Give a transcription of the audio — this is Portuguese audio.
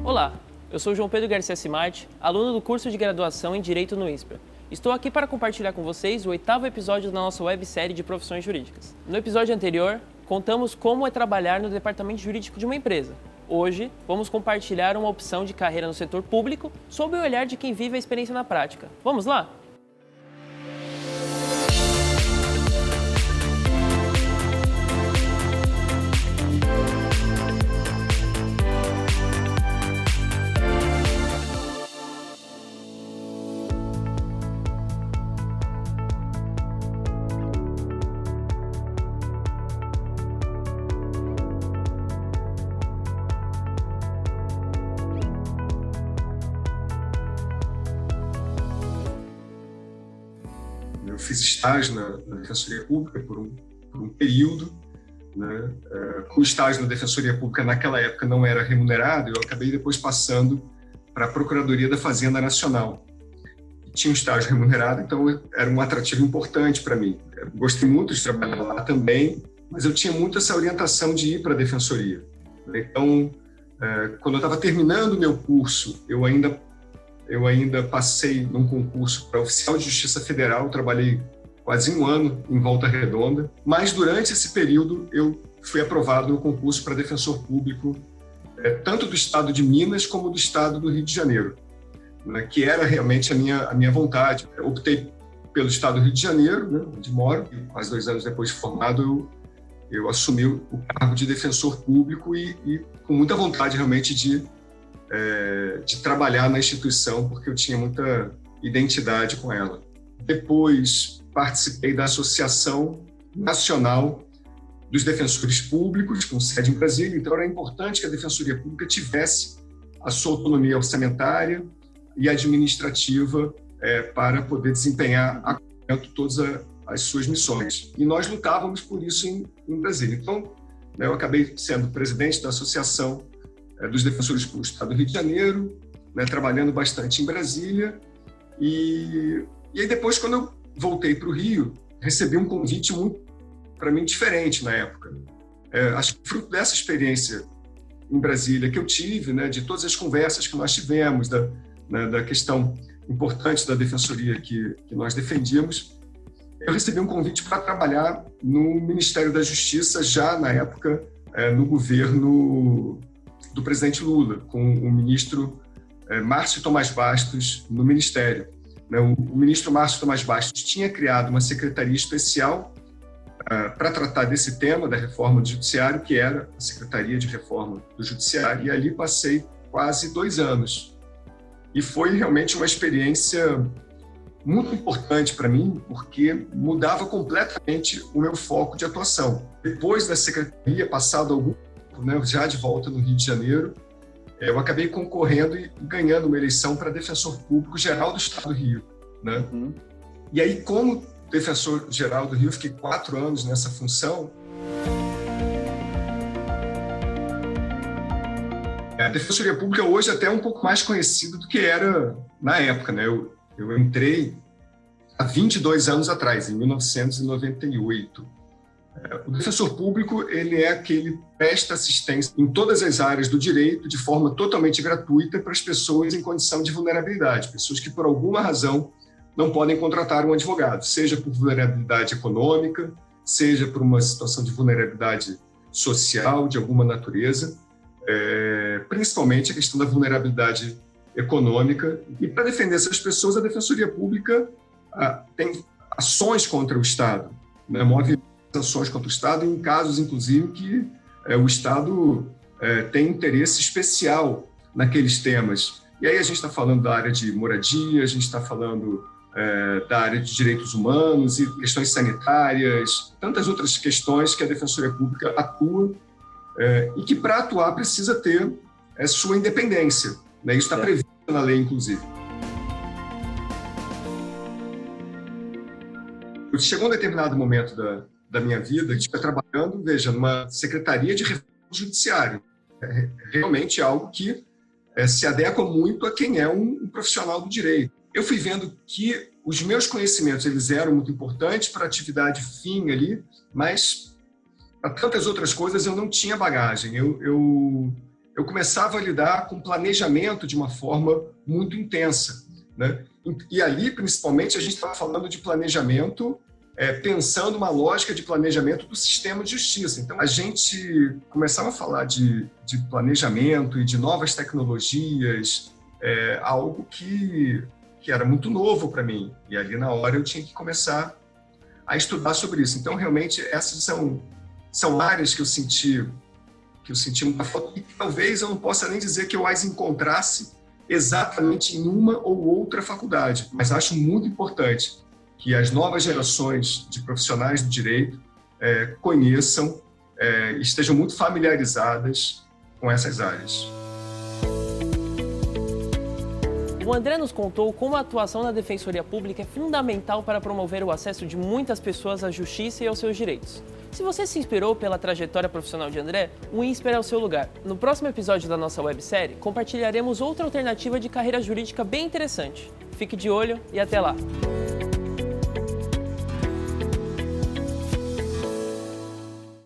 Olá, eu sou João Pedro Garcia Simarte, aluno do curso de graduação em Direito no ISPRA. Estou aqui para compartilhar com vocês o 8º episódio da nossa websérie de profissões jurídicas. No episódio anterior, contamos como é trabalhar no departamento jurídico de uma empresa. Hoje, vamos compartilhar uma opção de carreira no setor público sob o olhar de quem vive a experiência na prática. Vamos lá? Eu fiz estágio na Defensoria Pública por um período, né? Com o estágio na Defensoria Pública, naquela época, não era remunerado, eu acabei depois passando para a Procuradoria da Fazenda Nacional. E tinha um estágio remunerado, então era um atrativo importante para mim. Eu gostei muito de trabalhar lá também, mas eu tinha muito essa orientação de ir para a Defensoria. Então, quando eu estava terminando o meu curso, eu ainda passei num concurso para oficial de Justiça Federal, trabalhei quase um ano em Volta Redonda, mas durante esse período eu fui aprovado no concurso para defensor público, tanto do estado de Minas como do estado do Rio de Janeiro, né, que era realmente a minha vontade. Eu optei pelo estado do Rio de Janeiro, né, onde moro, e quase 2 anos depois de formado eu assumi o cargo de defensor público e com muita vontade realmente de trabalhar na instituição, porque eu tinha muita identidade com ela. Depois, participei da Associação Nacional dos Defensores Públicos, com sede em Brasília, então era importante que a Defensoria Pública tivesse a sua autonomia orçamentária e administrativa para poder desempenhar a todas as suas missões. E nós lutávamos por isso em Brasília. Então, eu acabei sendo presidente da Associação dos Defensores Públicos do Estado do Rio de Janeiro, né, trabalhando bastante em Brasília. E aí depois, quando eu voltei para o Rio, recebi um convite muito, para mim, diferente na época. Acho que fruto dessa experiência em Brasília que eu tive, né, de todas as conversas que nós tivemos, da questão importante da defensoria que nós defendíamos, eu recebi um convite para trabalhar no Ministério da Justiça, já na época, no governo do presidente Lula, com o ministro Márcio Tomás Bastos no Ministério. O ministro Márcio Tomás Bastos tinha criado uma secretaria especial para tratar desse tema da reforma do Judiciário, que era a Secretaria de Reforma do Judiciário, e ali passei quase 2 anos. E foi realmente uma experiência muito importante para mim, porque mudava completamente o meu foco de atuação. Depois da secretaria, passado algum já de volta no Rio de Janeiro, eu acabei concorrendo e ganhando uma eleição para defensor público geral do Estado do Rio, né? E aí, como defensor geral do Rio, fiquei 4 anos nessa função. A Defensoria Pública hoje até é um pouco mais conhecida do que era na época, né? Eu entrei há 22 anos atrás, em 1998. O defensor público, ele é aquele que presta assistência em todas as áreas do direito de forma totalmente gratuita para as pessoas em condição de vulnerabilidade, pessoas que por alguma razão não podem contratar um advogado, seja por vulnerabilidade econômica, seja por uma situação de vulnerabilidade social de alguma natureza, principalmente a questão da vulnerabilidade econômica. E para defender essas pessoas, a Defensoria Pública tem ações contra o Estado, né? Move ações contra o Estado em casos, inclusive, que o Estado tem interesse especial naqueles temas. E aí a gente está falando da área de moradia, a gente está falando da área de direitos humanos e questões sanitárias, tantas outras questões que a Defensoria Pública atua e que, para atuar, precisa ter sua independência, né? Isso está previsto na lei, inclusive. Chegou um determinado momento da minha vida, que estou trabalhando, veja, numa secretaria de reforma do judiciário. É realmente algo que se adequa muito a quem é um profissional do direito. Eu fui vendo que os meus conhecimentos eles eram muito importantes para a atividade fim ali, mas para tantas outras coisas eu não tinha bagagem. Eu eu começava a lidar com planejamento de uma forma muito intensa, né? E ali, principalmente, a gente estava falando de planejamento, pensando uma lógica de planejamento do sistema de justiça. Então, a gente começava a falar de planejamento e de novas tecnologias, algo que era muito novo para mim. E ali, na hora, eu tinha que começar a estudar sobre isso. Então, realmente, essas são áreas que eu senti muita falta, e talvez eu não possa nem dizer que eu as encontrasse exatamente em uma ou outra faculdade, mas acho muito importante que as novas gerações de profissionais do direito conheçam, estejam muito familiarizadas com essas áreas. O André nos contou como a atuação na Defensoria Pública é fundamental para promover o acesso de muitas pessoas à justiça e aos seus direitos. Se você se inspirou pela trajetória profissional de André, o INSPER é o seu lugar. No próximo episódio da nossa websérie, compartilharemos outra alternativa de carreira jurídica bem interessante. Fique de olho e até lá!